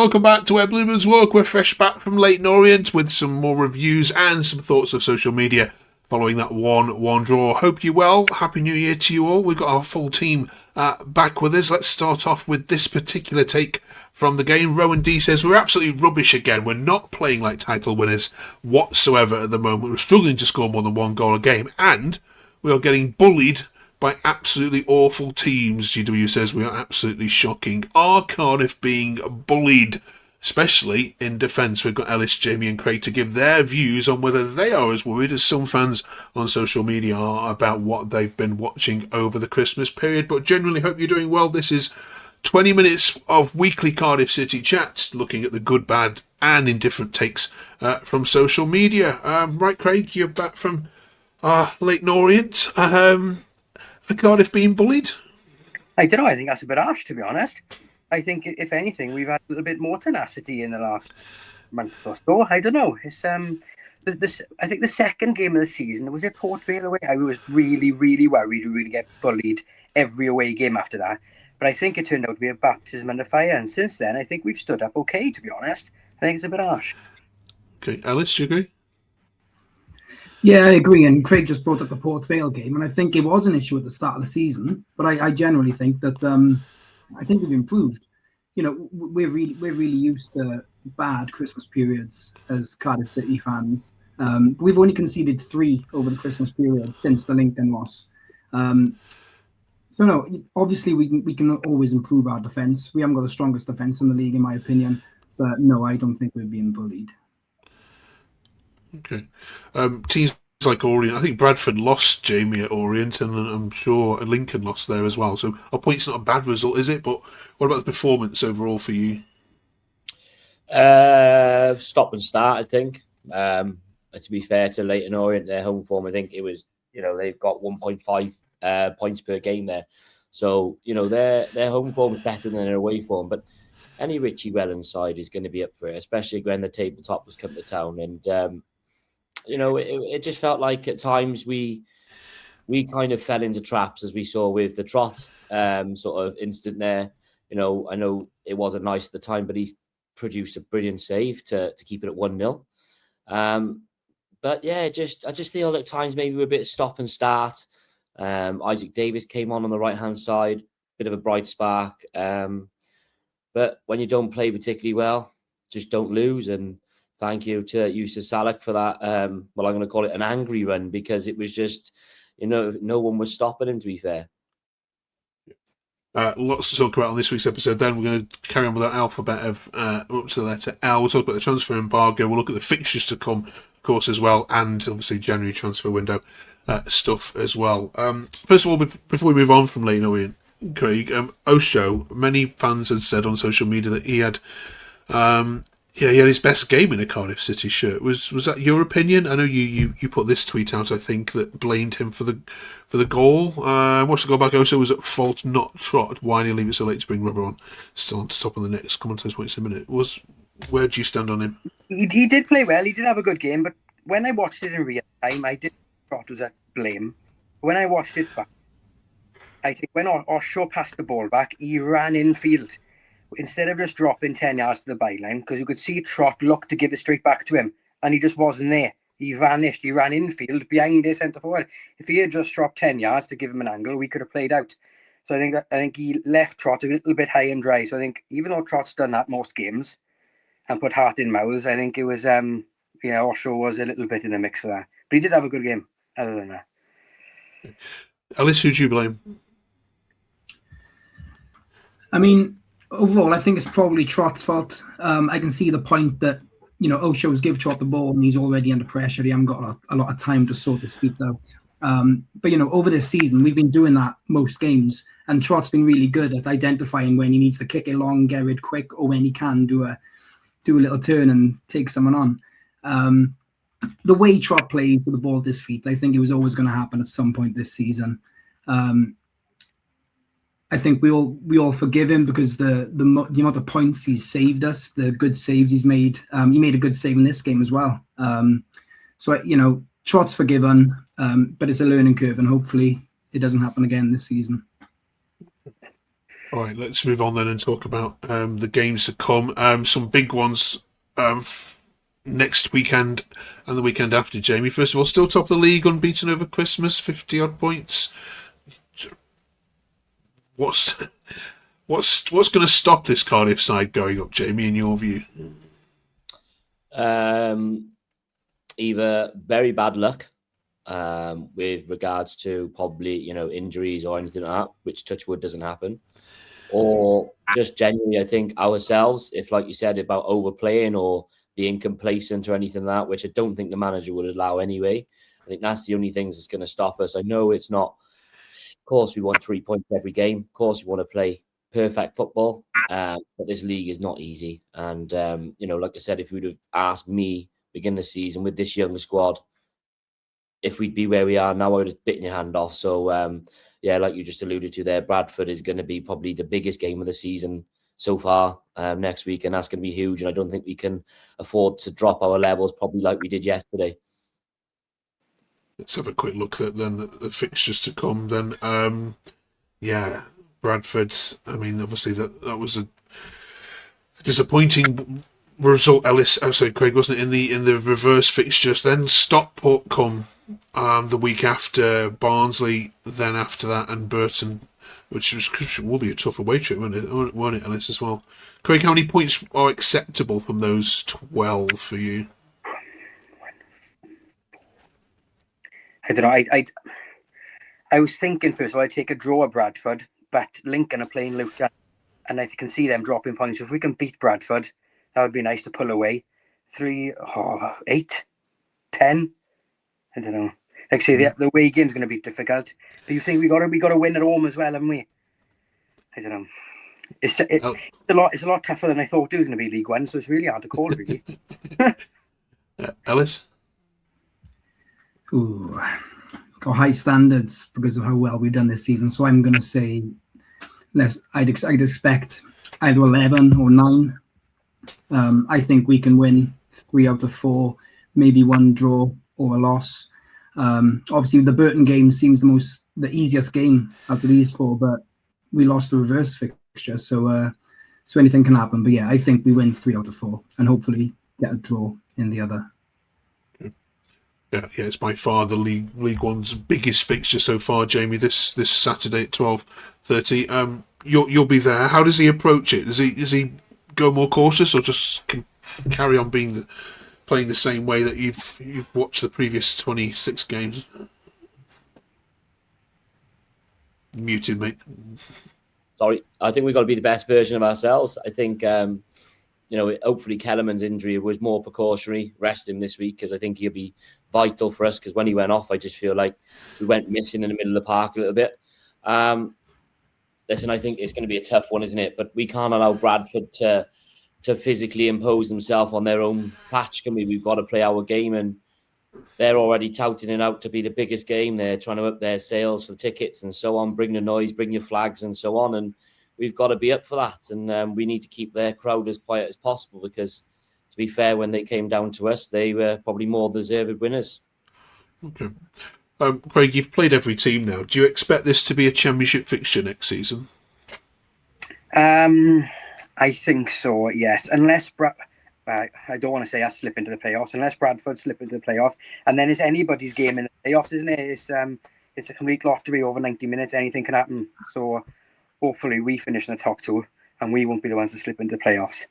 Welcome back to Where Bluebirds Walk. We're fresh back from Leyton Orient with some more reviews and some thoughts of social media following that 1-1 draw. Hope you're well. Happy New Year to you all. We've got our full team back with us. Let's start off with this particular take from the game. Rowan D says, we're absolutely rubbish again. We're not playing like title winners whatsoever at the moment. We're struggling to score more than one goal a game, and we are getting bullied by absolutely awful teams. GW says we are absolutely shocking. Are Cardiff being bullied, especially in defence? We've got Ellis, Jamie and Craig to give their views on whether they are as worried as some fans on social media are about what they've been watching over the Christmas period. But generally, hope you're doing well. This is 20 minutes of weekly Cardiff City chat, looking at the good, bad and indifferent takes from social media. Right, Craig, you're back from Leyton Orient. Are Cardiff being bullied? I don't know. I think that's a bit harsh, to be honest. I think, if anything, we've had a little bit more tenacity in the last month or so. I don't know. It's I think the second game of the season, was it Port Vale away? I was really, really worried we were going to get bullied every away game after that. But I think it turned out to be a baptism under fire. And since then, I think we've stood up okay, to be honest. I think it's a bit harsh. Okay, Alice, do you agree? Yeah, I agree. And Craig just brought up the Port Vale game, and I think it was an issue at the start of the season. But I generally think that I think we've improved. You know, we're really used to bad Christmas periods as Cardiff City fans. We've only conceded 3 over the Christmas period since the Lincoln loss. So no, obviously we can always improve our defence. We haven't got the strongest defence in the league, in my opinion. But no, I don't think we're being bullied. Okay. Teams like Orient, I think Bradford lost Jamie at Orient, and I'm sure Lincoln lost there as well. So a point's not a bad result, is it? But what about the performance overall for you? Stop and start, I think. To be fair to Leyton Orient, their home form, I think it was, they've got 1.5 points per game there. So, their home form is better than their away form. But any Richie Wellens side is going to be up for it, especially when the tabletop has come to town. And, it just felt like at times we kind of fell into traps, as we saw with the Trot sort of instant there. I know it wasn't nice at the time, but he produced a brilliant save to keep it at 1-0. But yeah, I just feel at times maybe we're a bit stop and start. Isaac Davis came on the right-hand side, bit of a bright spark. But when you don't play particularly well, just don't lose. And thank you to Yusuf Salak for that. I'm going to call it an angry run, because it was just, no one was stopping him, to be fair. Lots to talk about on this week's episode. Then we're going to carry on with our alphabet of up to the letter L. We'll talk about the transfer embargo. We'll look at the fixtures to come, of course, as well, and obviously January transfer window stuff as well. First of all, before we move on from Leyton Orient, Craig, Osho, many fans had said on social media that he had his best game in a Cardiff City shirt. Was that your opinion? I know you put this tweet out, I think, that blamed him for the goal. Watch the goal back. Osho was at fault, not Trot. Why did he leave it so late to bring rubber on? Still on top of the next. Come on, tell us what it's a minute. Where do you stand on him? He did play well. He did have a good game, but when I watched it in real time, I did Trot was at blame. When I watched it back, I think when Osho passed the ball back, he ran infield instead of just dropping 10 yards to the byline, because you could see Trot look to give it straight back to him, and he just wasn't there. He vanished. He ran infield behind his centre forward. If he had just dropped 10 yards to give him an angle, we could have played out. So I think he left Trot a little bit high and dry. So I think even though Trot's done that most games and put heart in mouths, I think it was Osho was a little bit in the mix for that. But he did have a good game other than that. Alice, who do you blame? I mean, overall, I think it's probably Trot's fault. I can see the point that, Osho's give Trot the ball and he's already under pressure. He hasn't got a lot of time to sort his feet out. But, over this season, we've been doing that most games. And Trot's been really good at identifying when he needs to kick it long, get rid quick, or when he can do a little turn and take someone on. The way Trot plays with the ball at his feet, I think it was always going to happen at some point this season. I think we all forgive him because the amount of points he's saved us, the good saves he's made. He made a good save in this game as well. So Trot's forgiven, but it's a learning curve, and hopefully it doesn't happen again this season. All right, let's move on then and talk about the games to come. Some big ones next weekend and the weekend after, Jamie. First of all, still top of the league, unbeaten over Christmas, 50-odd points. What's going to stop this Cardiff side going up, Jamie, in your view? Either very bad luck with regards to probably, injuries or anything like that, which touch wood doesn't happen. Or just genuinely, I think ourselves, if like you said about overplaying or being complacent or anything like that, which I don't think the manager would allow anyway. I think that's the only things that's going to stop us. I know it's not, of course, we want 3 points every game. Of course, we want to play perfect football, but this league is not easy. And, like I said, if you'd have asked me beginning the season with this young squad, if we'd be where we are now, I would have bitten your hand off. So, like you just alluded to there, Bradford is going to be probably the biggest game of the season so far next week, and that's going to be huge. And I don't think we can afford to drop our levels probably like we did yesterday. Let's have a quick look at then the fixtures to come. Then, Bradford. I mean, obviously that was a disappointing result. Ellis, Craig, wasn't it in the reverse fixtures? Then Stockport come the week after Barnsley. Then after that, and Burton, which will be a tough away trip, won't it, Ellis, as well? Craig, how many points are acceptable from those 12 for you? I don't know. I was thinking first of all I'd take a draw at Bradford, but Lincoln are playing Luton, and I can see them dropping points. So if we can beat Bradford, that would be nice to pull away. 3, 8, 10. I don't know. Like I say, the away game's going to be difficult. But you think we got to win at home as well, haven't we? I don't know. It's a lot tougher than I thought it was going to be League One, so it's really hard to call, really. Ellis? Ooh, got high standards because of how well we've done this season. So I'm going to say, I'd expect either 11 or 9. I think we can win 3 out of 4, maybe 1 draw or a loss. Obviously, the Burton game seems the easiest game out of these 4, but we lost the reverse fixture, so anything can happen. But yeah, I think we win 3 out of 4 and hopefully get a draw in the other. Yeah, it's by far the League One's biggest fixture so far, Jamie. This Saturday at 12:30. You'll be there. How does he approach it? Does he go more cautious, or just carry on playing the same way that you've watched the previous 26 games? Muted, mate. Sorry, I think we've got to be the best version of ourselves. I think hopefully Kellerman's injury was more precautionary. Rest him this week because I think he'll be vital for us, because when he went off, I just feel like we went missing in the middle of the park a little bit. Listen, I think it's going to be a tough one, isn't it? But we can't allow Bradford to physically impose themselves on their own patch, can we? We've got to play our game, and they're already touting it out to be the biggest game. They're trying to up their sales for tickets and so on, bring the noise, bring your flags and so on, and we've got to be up for that. And we need to keep their crowd as quiet as possible, because to be fair, when they came down to us, they were probably more deserved winners. Okay. Craig, you've played every team now. Do you expect this to be a championship fixture next season? I think so, yes. Unless I don't want to say us slip into the playoffs, unless Bradford slip into the playoff, and then it's anybody's game in the playoffs, isn't it? It's a complete lottery over 90 minutes. Anything can happen. So hopefully we finish in the top 2, and we won't be the ones to slip into the playoffs.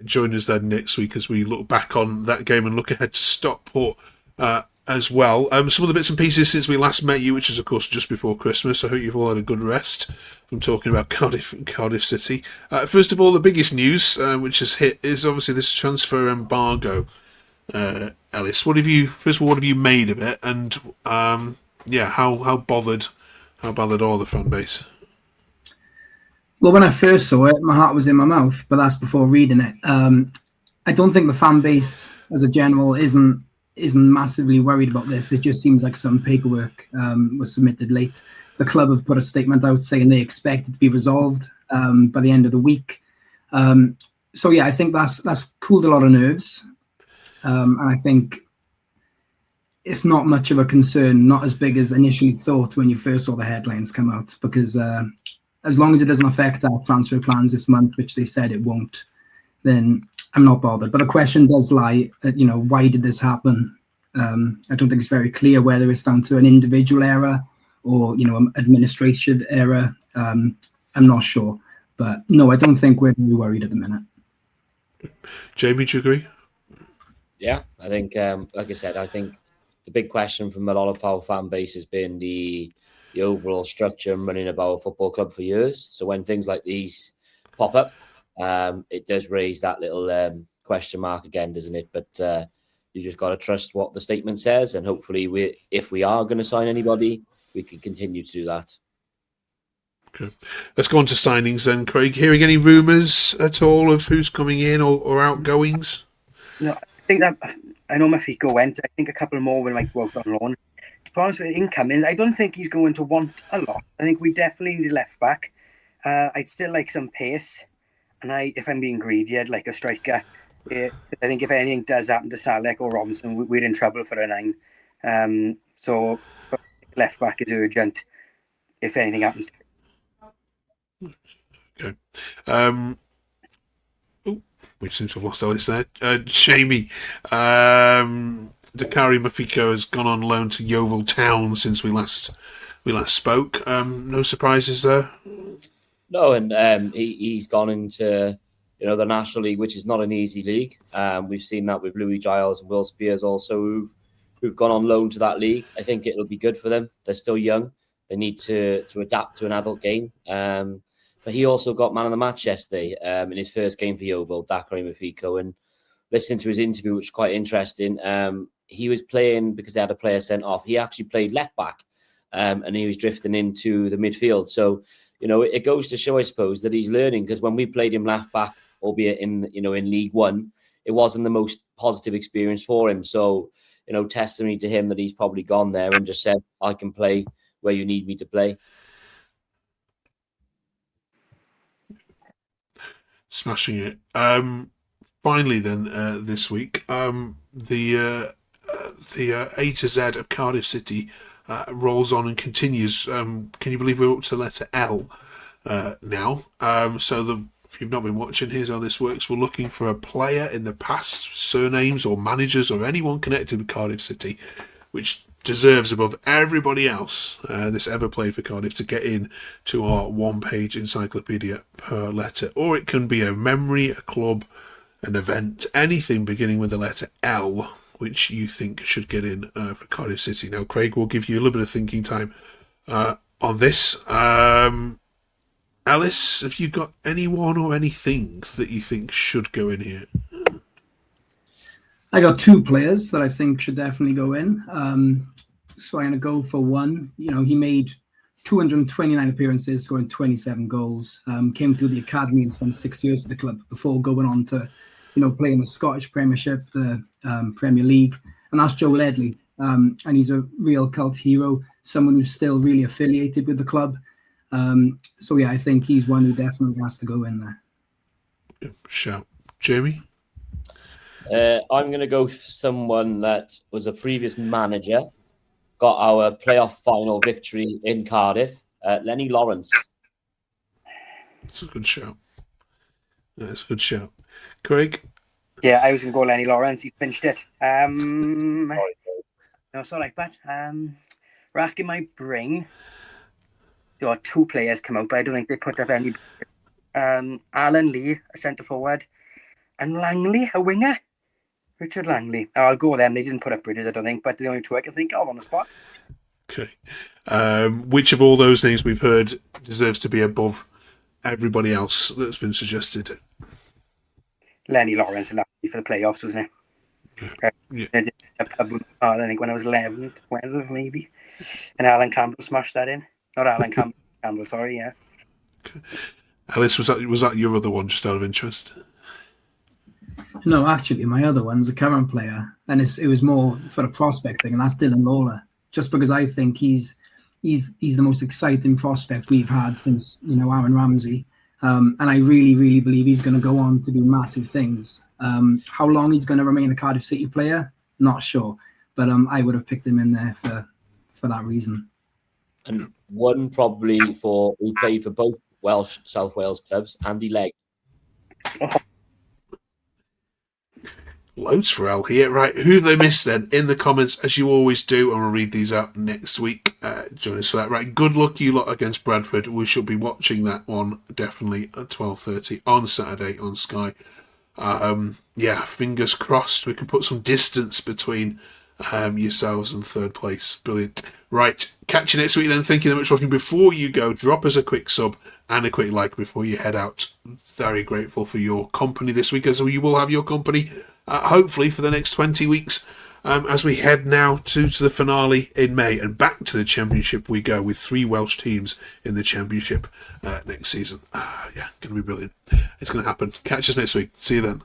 Join us then next week as we look back on that game and look ahead to Stockport as well. Some of the bits and pieces since we last met you, which is of course just before Christmas. I hope you've all had a good rest from talking about Cardiff and Cardiff City. First of all, the biggest news which has hit is obviously this transfer embargo. Ellis, what have you made of it? And how bothered are the fan base? Well, when I first saw it, my heart was in my mouth, but that's before reading it. I don't think the fan base as a general isn't massively worried about this. It just seems like some paperwork was submitted late. The club have put a statement out saying they expect it to be resolved by the end of the week. I think that's cooled a lot of nerves. And I think it's not much of a concern, not as big as initially thought when you first saw the headlines come out, because as long as it doesn't affect our transfer plans this month, which they said it won't, then I'm not bothered. But the question does lie at, why did this happen? I don't think it's very clear whether it's down to an individual error or, an administrative error. I'm not sure. But no, I don't think we're really worried at the minute. Jamie, do you agree? Yeah, I think, like I said, I think the big question from a lot of our fan base has been the overall structure and running of our football club for years. So when things like these pop up, it does raise that little question mark again, doesn't it? But you just got to trust what the statement says, and hopefully, if we are going to sign anybody, we can continue to do that. Okay. Let's go on to signings then, Craig. Hearing any rumours at all of who's coming in or outgoings? No, I think that I know Mafiko went. I think a couple more might go out on loan. To be honest with incoming, I don't think he's going to want a lot. I think we definitely need a left back. I'd still like some pace, and if I'm being greedy, I'd like a striker. I think if anything does happen to Salek or Robinson, we're in trouble for a 9. So left back is urgent if anything happens. Okay. We seem to have lost Ellis there. Jamie, Dakari Mafiko has gone on loan to Yeovil Town since we last spoke. No surprises there? No, and he's gone into the National League, which is not an easy league. We've seen that with Louis Giles and Will Spears also, who've gone on loan to that league. I think it'll be good for them. They're still young. They need to adapt to an adult game. But he also got man of the match yesterday in his first game for Yeovil, Dakari Mafiko. And listening to his interview, which was quite interesting, he was playing because they had a player sent off. He actually played left back, and he was drifting into the midfield. So, it goes to show, I suppose, that he's learning, because when we played him left back, albeit in League One, it wasn't the most positive experience for him. So, testimony to him that he's probably gone there and just said, I can play where you need me to play. Smashing it. Finally, then, this week, the A to Z of Cardiff City rolls on and continues. Can you believe we're up to the letter L now? If you've not been watching, here's how this works. We're looking for a player in the past, surnames or managers or anyone connected with Cardiff City, which deserves above everybody else that's ever played for Cardiff to get in to our one-page encyclopedia per letter. Or it can be a memory, a club, an event, anything beginning with the letter L, which you think should get in for Cardiff City. Now, Craig will give you a little bit of thinking time on this. Alice, have you got anyone or anything that you think should go in here? I got 2 players that I think should definitely go in. So I'm going to go for one. He made 229 appearances, scoring 27 goals. Came through the academy and spent 6 years at the club before going on to, play in the Scottish Premiership, the Premier League. And that's Joe Ledley. And he's a real cult hero, someone who's still really affiliated with the club. So, yeah, I think he's one who definitely has to go in there. Shout. Jamie? I'm going to go for someone that was a previous manager, got our playoff final victory in Cardiff, Lenny Lawrence. That's a good shout. That's a good shout. Craig? Yeah, I was going to go Lenny Lawrence. He pinched it. No, it's all right, but racking my brain. There are 2 players come out, but I don't think they put up any. Alan Lee, a centre forward, and Langley, a winger. Richard Langley. I'll go with them. They didn't put up Bridges, I don't think, but the only 2 I can think of on the spot. Okay. Which of all those names we've heard deserves to be above everybody else that's been suggested? Lenny Lawrence and for the playoffs, wasn't it? Yeah. I think when I was 11, 12 maybe. And Alan Campbell smashed that in. Not Alan Campbell, sorry, yeah. Okay. Alice, was that your other one, just out of interest? No, actually, my other one's a current player, and it was more for a prospect thing, and that's Dylan Lawler. Just because I think he's the most exciting prospect we've had since Aaron Ramsey, and I really, really believe he's going to go on to do massive things. How long he's going to remain a Cardiff City player, not sure, but I would have picked him in there for that reason. And one probably who played for both Welsh South Wales clubs, Andy Legg. Loads for L here. Right, who they missed then? In the comments, as you always do, and we'll read these out next week. Join us for that. Right, good luck you lot against Bradford. We shall be watching that one definitely at 12:30 on Saturday on Sky. Fingers crossed we can put some distance between yourselves and third place. Brilliant. Right, catch you next week then. Thank you very much for watching. Before you go, drop us a quick sub and a quick like before you head out. Very grateful for your company this week, as you will have your company hopefully for the next 20 weeks as we head now to the finale in May, and back to the Championship we go with 3 Welsh teams in the Championship next season. Going to be brilliant. It's going to happen. Catch us next week. See you then.